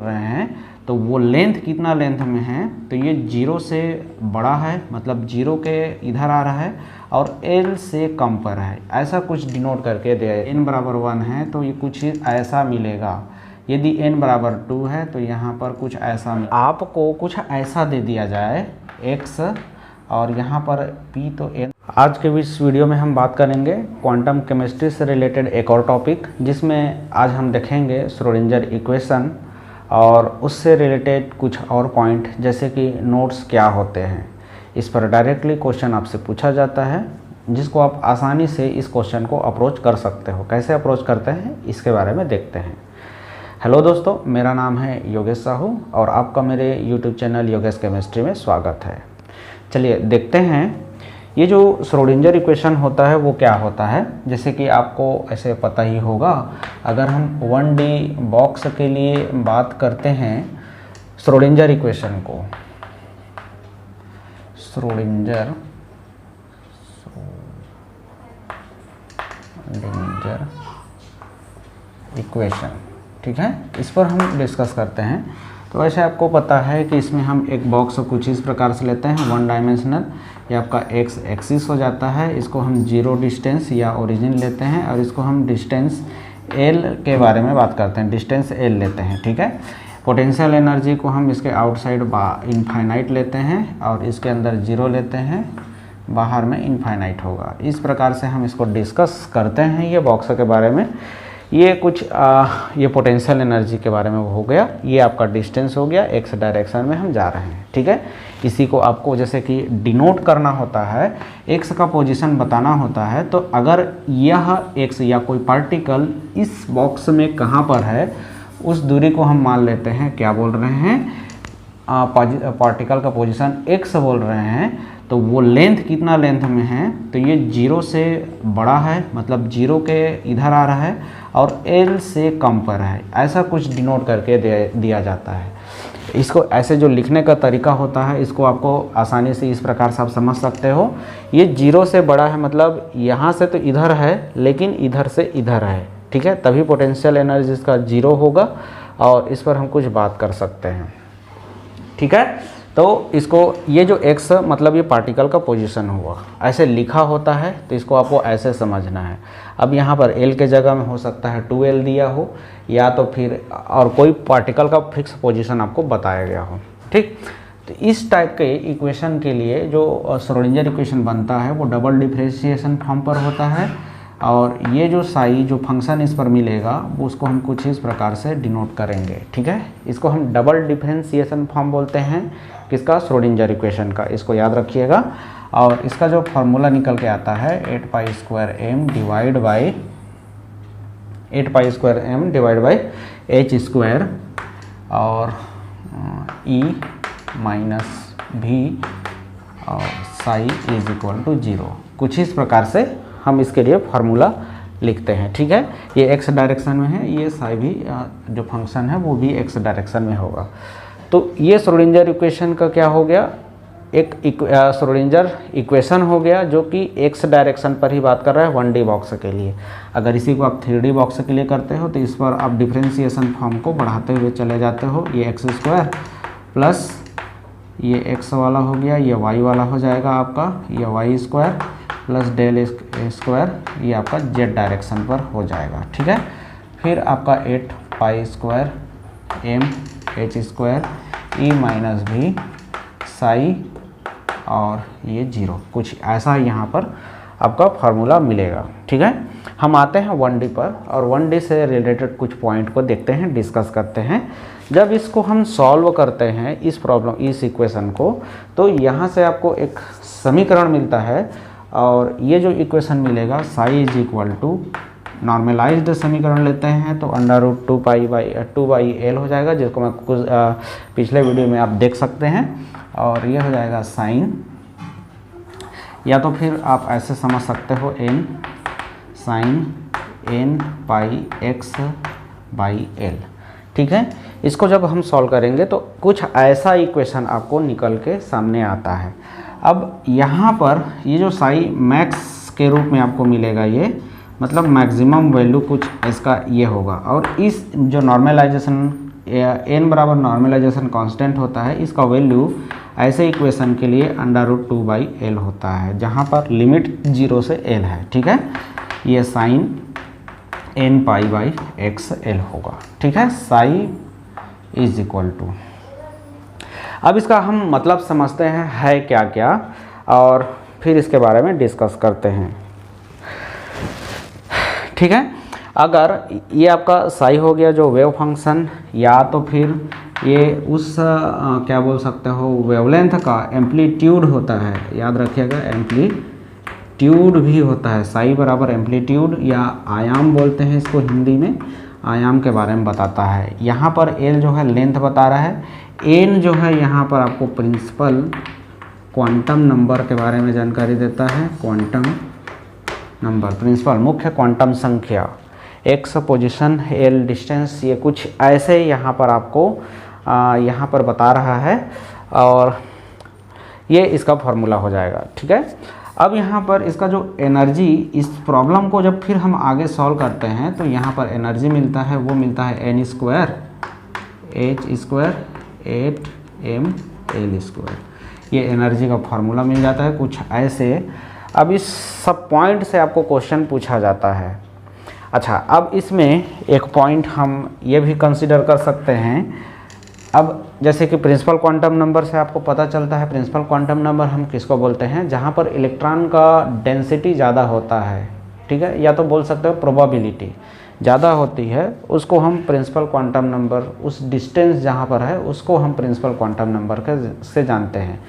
रहे हैं तो वो लेंथ कितना लेंथ में है, तो ये 0 से बड़ा है मतलब 0 के इधर आ रहा है और L से कम पर है, ऐसा कुछ डिनोट करके दे। n बराबर 1 है तो ये कुछ ऐसा मिलेगा, यदि n बराबर 2 है तो यहाँ पर कुछ ऐसा आपको कुछ ऐसा दे दिया जाए x और यहाँ पर p तो n। आज के इस वीडियो में हम बात करेंगे क्वांटम केमिस्ट्री से रिलेटेड एक और टॉपिक, जिसमें आज हम देखेंगे श्रोडिंगर इक्वेशन और उससे रिलेटेड कुछ और पॉइंट, जैसे कि नोड्स क्या होते हैं। इस पर डायरेक्टली क्वेश्चन आपसे पूछा जाता है, जिसको आप आसानी से इस क्वेश्चन को अप्रोच कर सकते हो। कैसे अप्रोच करते हैं इसके बारे में देखते हैं। हेलो दोस्तों, मेरा नाम है योगेश साहू और आपका मेरे यूट्यूब चैनल योगेश केमिस्ट्री में स्वागत है। चलिए देखते हैं ये जो श्रोडिंगर इक्वेशन होता है वो क्या होता है। जैसे कि आपको ऐसे पता ही होगा, अगर हम 1D बॉक्स के लिए बात करते हैं श्रोडिंगर इक्वेशन को, श्रोडिंगर इक्वेशन, ठीक है, इस पर हम डिस्कस करते हैं। तो वैसे आपको पता है कि इसमें हम एक बॉक्स कुछ इस प्रकार से लेते हैं, 1 डायमेंशनल। ये आपका x एक्सिस हो जाता है, इसको हम 0 डिस्टेंस या ओरिजिन लेते हैं और इसको हम डिस्टेंस l के बारे में बात करते हैं, डिस्टेंस l लेते हैं, ठीक है। पोटेंशियल एनर्जी को हम इसके आउटसाइड इनफाइनाइट लेते हैं और इसके अंदर 0 लेते हैं, बाहर में इनफाइनाइट होगा। इस प्रकार से हम इसको डिस्कस करते हैं ये बॉक्स के बारे में। ये कुछ ये पोटेंशियल एनर्जी के बारे में हो गया, ये आपका डिस्टेंस हो गया, x डायरेक्शन में हम जा रहे हैं, ठीक है। इसी को आपको जैसे कि डिनोट करना होता है, x का पोजीशन बताना होता है, तो अगर यह x या कोई पार्टिकल इस बॉक्स में कहाँ पर है, उस दूरी को हम मान लेते हैं, क्या बोल रहे हैं, पार्टिकल का पोजीशन x बोल रहे हैं, तो वो लेंथ कितना लेंथ में है, तो ये 0 से बड़ा है मतलब 0 के इधर आ रहा है और L से कम पर है, ऐसा कुछ डिनोट करके दिया जाता है। इसको ऐसे जो लिखने का तरीका होता है, इसको आपको आसानी से इस प्रकार से आप समझ सकते हो। ये 0 से बड़ा है मतलब यहाँ से तो इधर है लेकिन इधर से इधर है, ठीक है, तभी पोटेंशियल एनर्जी इसका 0 होगा और इस पर हम कुछ बात कर सकते हैं, ठीक है। तो इसको ये जो x मतलब ये पार्टिकल का पोजीशन हुआ, ऐसे लिखा होता है, तो इसको आपको ऐसे समझना है। अब यहाँ पर l के जगह में हो सकता है 2l दिया हो, या तो फिर और कोई पार्टिकल का फिक्स पोजीशन आपको बताया गया हो, ठीक। तो इस टाइप के इक्वेशन के लिए जो श्रोडिंगर इक्वेशन बनता है वो डबल डिफरेंशिएशन फॉर्म पर होता है और ये जो साई जो फंक्शन इस पर मिलेगा वो उसको हम कुछ इस प्रकार से डिनोट करेंगे, ठीक है। इसको हम डबल डिफरेंशिएशन फॉर्म बोलते हैं, किसका, श्रोडिंगर इक्वेशन का, इसको याद रखिएगा। और इसका जो फार्मूला निकल के आता है 8π² डिवाइड बाई h² और e माइनस v और साई इज इक्वल टू 0, कुछ इस प्रकार से हम इसके लिए फार्मूला लिखते हैं, ठीक है। ये x डायरेक्शन में है, ये साई भी जो फंक्शन है वो भी x डायरेक्शन में होगा। तो ये श्रोडिंगर इक्वेशन का क्या हो गया, एक श्रोडिंगर इक्वेशन हो गया जो कि x डायरेक्शन पर ही बात कर रहा है 1D बॉक्स के लिए। अगर इसी को आप 3D बॉक्स के लिए करते हो तो इस पर आप डिफरेंशिएशन फॉर्म को बढ़ाते हुए चले जाते हो। ये x² प्लस ये x वाला हो गया, ये y वाला हो जाएगा आपका, ये y² प्लस डेल स्क्वायर, ये आपका z डायरेक्शन पर हो जाएगा, ठीक है। फिर आपका 8π² h² e minus v Sai और ये 0, कुछ ऐसा यहाँ पर आपका फार्मूला मिलेगा, ठीक है। हम आते हैं 1D पर और 1D से रिलेटेड कुछ पॉइंट को देखते हैं, डिस्कस करते हैं। जब इसको हम सॉल्व करते हैं इस प्रॉब्लम, इस इक्वेशन को, तो यहाँ से आपको एक समीकरण मिलता है और ये जो इक्वेशन मिलेगा psi is equal to, normalized समीकरण लेते हैं तो √2π/2l हो जाएगा, जिसको मैं कुछ पिछले वीडियो में आप देख सकते हैं। और ये हो जाएगा साइन, या तो फिर आप ऐसे समझ सकते हो n साइन nπx/l, ठीक है। इसको जब हम सॉल्व करेंगे तो कुछ ऐसा इक्वेशन आपको निकल के सामने आता है। अब यहाँ पर ये जो साई मैक्स के रूप में आपको मिलेगा, ये मतलब मैक्सिमम वैल्यू कुछ इसका ये होगा। और इस जो नॉर्मलाइजेशन n बराबर नॉर्मलाइजेशन कांस्टेंट होता है, इसका वैल्यू ऐसे इक्वेशन के लिए √2/l होता है, जहाँ पर लिमिट 0 से l है। ठीक है, ये साइन nπ/xl होगा। ठीक है, साई इज इक्वल टू, अब इसका हम मतलब समझते हैं है क्या क्या, और फिर इसके बारे में डिस्कस करते हैं। ठीक है, अगर ये आपका साई हो गया जो वेव फंक्शन, या तो फिर ये उस क्या बोल सकते हो वेवलेंथ का एम्पलीट्यूड होता है, याद रखिएगा एम्पलीट्यूड भी होता है, साई बराबर एम्पलीट्यूड या आयाम बोलते हैं इसको हिंदी में, आयाम के बारे में बताता है। यहाँ पर एल जो है लेंथ बता रहा है, एन जो है यहाँ पर आपको प्रिंसिपल क्वांटम नंबर के बारे में जानकारी देता है, क्वांटम नंबर प्रिंसिपल मुख्य क्वांटम संख्या, एक्स पोजीशन, एल डिस्टेंस, ये कुछ ऐसे यहाँ पर आपको यहाँ पर बता रहा है, और ये इसका फॉर्मूला हो जाएगा। ठीक है, अब यहाँ पर इसका जो एनर्जी, इस प्रॉब्लम को जब फिर हम आगे सॉल्व करते हैं तो यहाँ पर एनर्जी मिलता है, वो मिलता है n² h² 8ml², ये एनर्जी का फॉर्मूला मिल जाता है कुछ ऐसे। अब इस सब पॉइंट से आपको क्वेश्चन पूछा जाता है। अच्छा, अब इसमें एक पॉइंट हम ये भी कंसिडर कर सकते हैं, अब जैसे कि प्रिंसिपल क्वांटम नंबर से आपको पता चलता है, प्रिंसिपल क्वांटम नंबर हम किसको बोलते हैं, जहाँ पर इलेक्ट्रॉन का डेंसिटी ज़्यादा होता है। ठीक है, या तो बोल सकते हो प्रोबेबिलिटी ज़्यादा होती है, उसको हम प्रिंसिपल क्वांटम नंबर, उस डिस्टेंस जहाँ पर है उसको हम प्रिंसिपल क्वांटम नंबर से जानते हैं।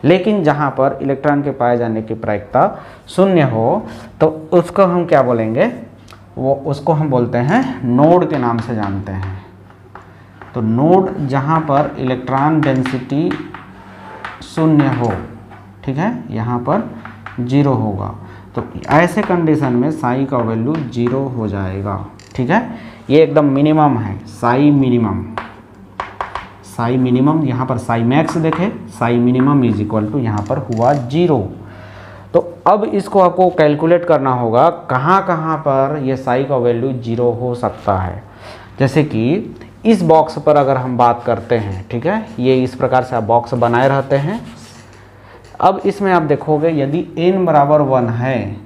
लेकिन जहाँ पर इलेक्ट्रॉन के पाए जाने की प्रायिकता 0 हो तो उसको हम क्या बोलेंगे, वो उसको हम बोलते हैं नोड के नाम से जानते हैं। तो नोड जहाँ पर इलेक्ट्रॉन डेंसिटी 0 हो, ठीक है, यहाँ पर 0 होगा, तो ऐसे कंडीशन में साई का वैल्यू 0 हो जाएगा। ठीक है, ये एकदम मिनिमम है, साई मिनिमम, साई मिनिमम, यहाँ पर साई मैक्स देखें, psi minimum is equal to यहाँ पर हुआ 0। तो अब इसको आपको कैलकुलेट करना होगा कहाँ कहाँ पर ये साई का वैल्यू 0 हो सकता है। जैसे कि इस बॉक्स पर अगर हम बात करते हैं, ठीक है, ये इस प्रकार से आप बॉक्स बनाए रहते हैं। अब इसमें आप देखोगे यदि n बराबर 1 है,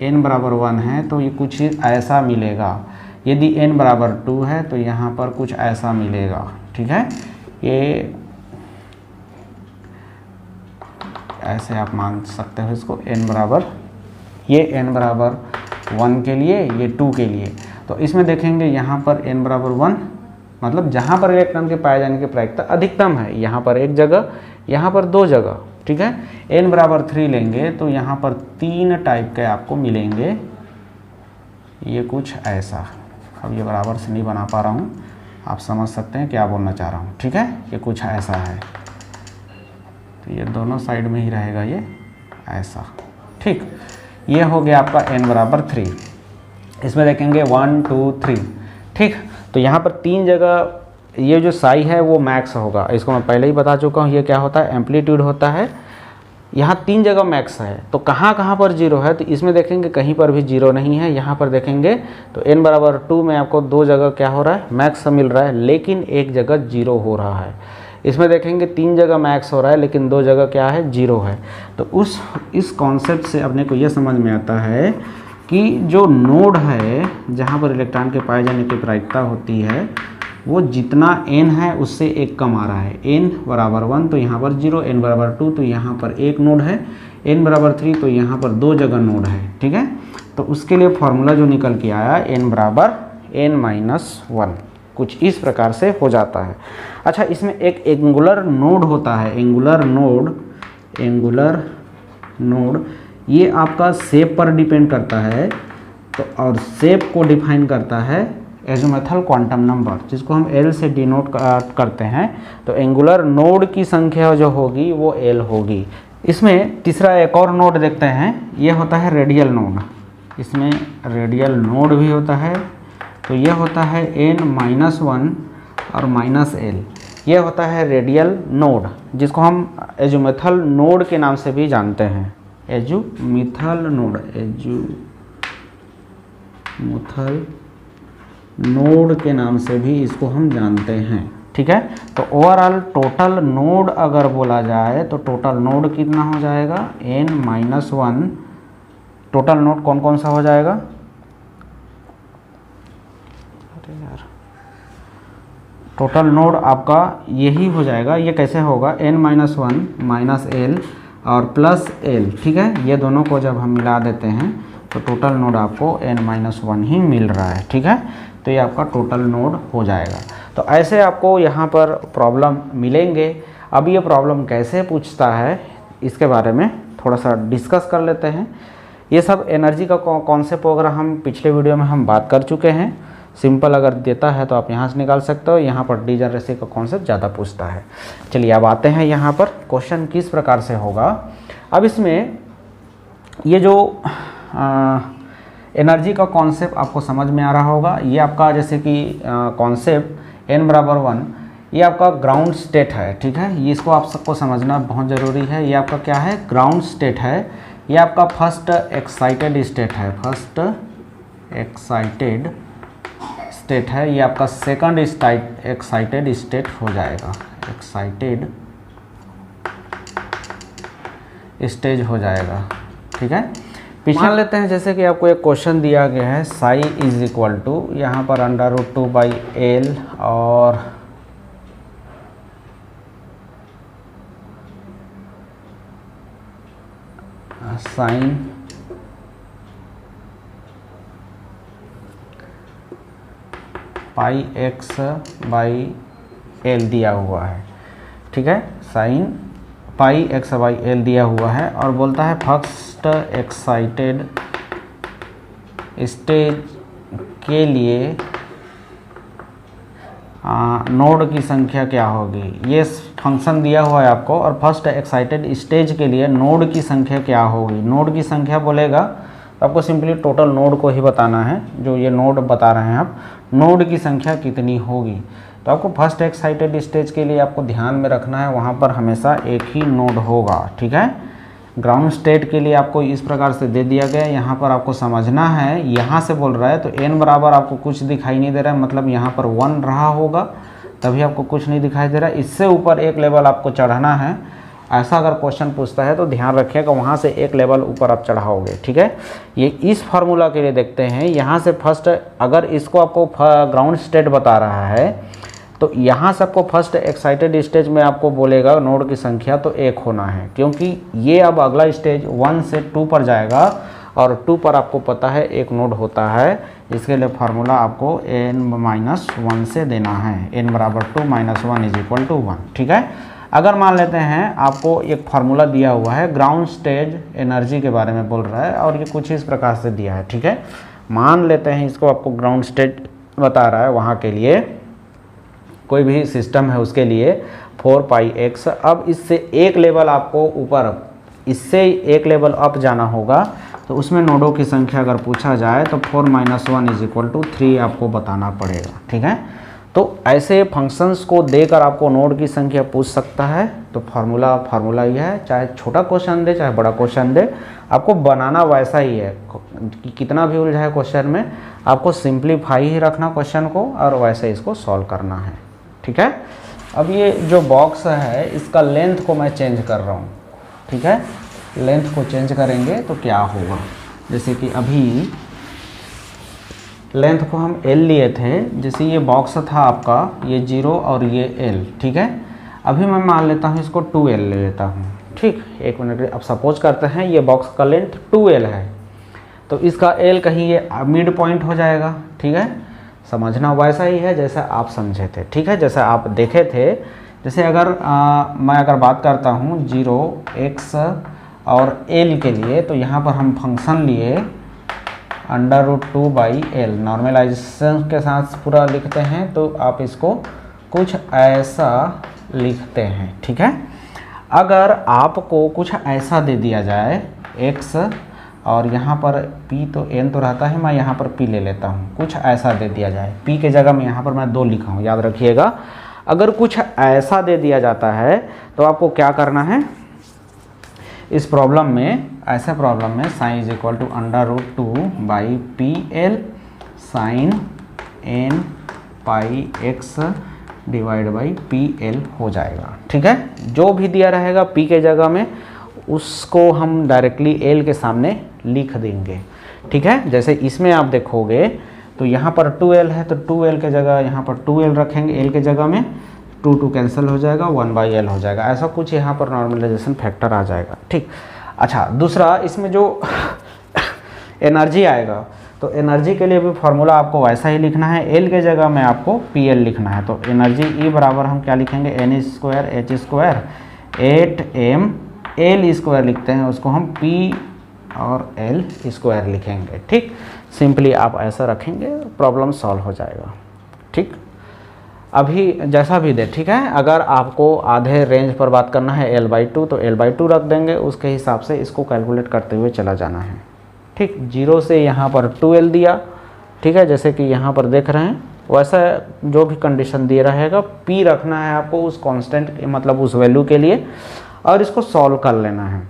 n बराबर 1 है तो ये कुछ ऐसा मिलेगा, यदि n बराबर 2 है तो यहाँ पर कुछ ऐसा मिलेगा। ठीक है, ये ऐसे आप मान सकते हो इसको, n बराबर, ये n बराबर 1 के लिए, ये 2 के लिए। तो इसमें देखेंगे यहाँ पर n बराबर 1 मतलब जहाँ पर इलेक्ट्रॉन के पाए जाने की प्रायिकता अधिकतम है, यहाँ पर एक जगह, यहाँ पर 2 जगह। ठीक है, n बराबर 3 लेंगे तो यहाँ पर 3 टाइप के आपको मिलेंगे, ये कुछ ऐसा। अब ये बराबर से नहीं बना पा रहा हूँ, आप समझ सकते हैं क्या बोलना चाह रहा हूँ। ठीक है, ये कुछ ऐसा है, तो ये दोनों साइड में ही रहेगा, ये ऐसा। ठीक, ये हो गया आपका n बराबर 3। इसमें देखेंगे 1 2 3। ठीक, तो यहाँ पर 3 जगह ये जो साई है वो मैक्स होगा, इसको मैं पहले ही बता चुका हूँ, ये क्या होता है, एम्पलीट्यूड होता है। यहाँ 3 जगह मैक्स है, तो कहाँ कहाँ पर 0 है, तो इसमें देखेंगे कहीं पर भी 0 नहीं है। यहाँ पर देखेंगे तो n बराबर 2 में आपको 2 जगह क्या हो रहा है, मैक्स मिल रहा है, लेकिन एक जगह 0 हो रहा है। इसमें देखेंगे 3 जगह मैक्स हो रहा है, लेकिन 2 जगह क्या है, 0 है। तो इस कॉन्सेप्ट से अपने को यह समझ में आता है कि जो नोड है जहाँ पर इलेक्ट्रॉन के पाए जाने की प्रायिकता होती है, वो जितना n है उससे एक कम आ रहा है। n बराबर 1 तो यहाँ पर 0, n बराबर 2 तो यहाँ पर एक नोड है, n बराबर 3 तो यहाँ पर 2 जगह नोड है। ठीक है, तो उसके लिए फॉर्मूला जो निकल के आया n बराबर n-1, कुछ इस प्रकार से हो जाता है। अच्छा, इसमें एक एंगुलर नोड होता है, एंगुलर नोड ये आपका शेप पर डिपेंड करता है, तो और शेप को डिफाइन करता है एज़ोमेथल क्वांटम नंबर, जिसको हम L से डिनोट करते हैं। तो एंगुलर नोड की संख्या जो होगी वो L होगी। इसमें तीसरा एक और नोड देखते हैं, ये होता है रेडियल नोड। इसमें रेडियल नोड भी होता है, तो ये होता है n-1 और -L, ये होता है रेडियल नोड, जिसको हम एज़ोमेथल नोड के नाम से भी जानते हैं। एज़ोमेथल नोड के नाम से भी इसको हम जानते हैं, ठीक है। तो ओवरऑल टोटल नोड अगर बोला जाए तो टोटल नोड कितना हो जाएगा, n-1। टोटल नोड कौन कौन सा हो जाएगा, अरे यार, टोटल नोड आपका यही हो जाएगा। ये कैसे होगा, n-1 माइनस l और प्लस l, ठीक है। ये दोनों को जब हम मिला देते हैं तो टोटल नोड आपको n-1 ही मिल रहा है, ठीक है। तो ये आपका टोटल नोड हो जाएगा। तो ऐसे आपको यहाँ पर प्रॉब्लम मिलेंगे। अब ये प्रॉब्लम कैसे पूछता है इसके बारे में थोड़ा सा डिस्कस कर लेते हैं। ये सब एनर्जी का कॉन्सेप्ट वगैरह हम पिछले वीडियो में हम बात कर चुके हैं। सिंपल अगर देता है तो आप यहाँ से निकाल सकते हो, यहाँ पर डीजनरेसी का कॉन्सेप्ट ज़्यादा पूछता है। चलिए अब आते हैं यहाँ पर क्वेश्चन किस प्रकार से होगा। अब इसमें ये जो एनर्जी का कॉन्सेप्ट आपको समझ में आ रहा होगा। ये आपका जैसे कि कॉन्सेप्ट n=1, ये आपका ग्राउंड स्टेट है, ठीक है। ये इसको आप सबको समझना बहुत ज़रूरी है। ये आपका क्या है, ग्राउंड स्टेट है। ये आपका फर्स्ट एक्साइटेड स्टेट है, फर्स्ट एक्साइटेड स्टेट है। ये आपका सेकंड एक्साइटेड स्टेट हो जाएगा, एक्साइटेड स्टेज हो जाएगा, ठीक है। मान लेते हैं जैसे कि आपको एक क्वेश्चन दिया गया है, साई इज इक्वल टू यहाँ पर √2/L और साइन πx/L दिया हुआ है, ठीक है। साइन πx/L दिया हुआ है और बोलता है फर्स्ट एक्साइटेड स्टेज के लिए नोड की संख्या क्या होगी। ये फंक्शन दिया हुआ है आपको, और फर्स्ट एक्साइटेड स्टेज के लिए नोड की संख्या क्या होगी। नोड की संख्या बोलेगा तो आपको सिंपली टोटल नोड को ही बताना है। जो ये नोड बता रहे हैं आप, नोड की संख्या कितनी होगी। तो आपको फर्स्ट एक्साइटेड स्टेज के लिए आपको ध्यान में रखना है, वहाँ पर हमेशा एक ही नोड होगा, ठीक है। ग्राउंड स्टेट के लिए आपको इस प्रकार से दे दिया गया है। यहाँ पर आपको समझना है, यहाँ से बोल रहा है तो n बराबर आपको कुछ दिखाई नहीं दे रहा है, मतलब यहाँ पर 1 रहा होगा तभी आपको कुछ नहीं दिखाई दे रहा है। इससे ऊपर एक लेवल आपको चढ़ना है। ऐसा अगर क्वेश्चन पूछता है तो ध्यान रखिएगा, वहाँ से एक लेवल ऊपर आप चढ़ाओगे, ठीक है। ये इस फार्मूला के लिए देखते हैं। यहाँ से फर्स्ट, अगर इसको आपको ग्राउंड स्टेट बता रहा है तो यहाँ से आपको फर्स्ट एक्साइटेड स्टेज में आपको बोलेगा नोड की संख्या तो 1 होना है, क्योंकि ये अब अगला स्टेज 1 से 2 पर जाएगा और 2 पर आपको पता है 1 नोड होता है। इसके लिए फार्मूला आपको n-1 से देना है, n बराबर 2 - 1 = 1, ठीक है। अगर मान लेते हैं आपको एक फार्मूला दिया हुआ है, ग्राउंड स्टेज एनर्जी के बारे में बोल रहा है और ये कुछ इस प्रकार से दिया है, ठीक है। मान लेते हैं इसको आपको ग्राउंड स्टेट बता रहा है, वहाँ के लिए कोई भी सिस्टम है उसके लिए 4πx। अब इससे एक लेवल आपको ऊपर, इससे एक लेवल अप जाना होगा, तो उसमें नोडों की संख्या अगर पूछा जाए तो 4 - 1 = 3 आपको बताना पड़ेगा, ठीक है। तो ऐसे फंक्शंस को देकर आपको नोड की संख्या पूछ सकता है। तो फार्मूला ही है, चाहे छोटा क्वेश्चन दे चाहे बड़ा क्वेश्चन दे, आपको बनाना वैसा ही है। कितना भी उलझाए क्वेश्चन में, आपको सिंप्लीफाई ही रखना क्वेश्चन को और वैसे इसको सॉल्व करना है, ठीक है। अब ये जो बॉक्स है इसका लेंथ को मैं चेंज कर रहा हूँ, ठीक है। लेंथ को चेंज करेंगे तो क्या होगा, जैसे कि अभी लेंथ को हम L लिए थे, जैसे ये बॉक्स था आपका, ये 0 और ये L, ठीक है। अभी मैं मान लेता हूँ इसको 2L ले लेता हूँ, ठीक। एक मिनट, अब सपोज करते हैं ये बॉक्स का लेंथ 2L है, तो इसका L कहीं ये मिड पॉइंट हो जाएगा, ठीक है। समझना वैसा ही है जैसा आप समझे थे, ठीक है, जैसा आप देखे थे। जैसे अगर मैं अगर बात करता हूँ 0x और L के लिए, तो यहाँ पर हम फंक्शन लिए √2/L, नॉर्मलाइजेशन के साथ पूरा लिखते हैं, तो आप इसको कुछ ऐसा लिखते हैं, ठीक है। अगर आपको कुछ ऐसा दे दिया जाए x और यहाँ पर p, तो n तो रहता है, मैं यहाँ पर p ले लेता हूँ। कुछ ऐसा दे दिया जाए, p के जगह में यहाँ पर मैं 2 लिखा हूँ, याद रखिएगा। अगर कुछ ऐसा दे दिया जाता है तो आपको क्या करना है इस प्रॉब्लम में, ऐसे प्रॉब्लम में sine = √2/PL sine n pi x divide by p l हो जाएगा। ठीक है, जो भी दिया रहेगा पी के जगह में उसको हम डायरेक्टली एल के सामने लिख देंगे। ठीक है, जैसे इसमें आप देखोगे तो यहाँ पर 2l है तो 2l के जगह यहाँ पर 2l रखेंगे, l के जगह में 2 कैंसिल हो जाएगा, 1/l हो जाएगा, ऐसा कुछ यहाँ पर नॉर्मलाइजेशन फैक्टर आ जाएगा। ठीक, अच्छा दूसरा इसमें जो एनर्जी आएगा तो एनर्जी के लिए भी फॉर्मूला आपको वैसा ही लिखना है, एल के जगह में आपको PL लिखना है। तो एनर्जी E बराबर हम क्या लिखेंगे, n² h² 8m L² लिखते हैं, उसको हम P और L² लिखेंगे। ठीक, सिंपली आप ऐसा रखेंगे, प्रॉब्लम सॉल्व हो जाएगा। ठीक, अभी जैसा भी दे, ठीक है, अगर आपको आधे रेंज पर बात करना है L/2 तो L/2 रख देंगे, उसके हिसाब से इसको कैलकुलेट करते हुए चला जाना है। ठीक, 0 से यहाँ पर 2l दिया, ठीक है, जैसे कि यहाँ पर देख रहे हैं वैसा जो भी कंडीशन दिया रहेगा, P रखना है आपको उस कांस्टेंट मतलब उस वैल्यू के लिए और इसको सॉल्व कर लेना है।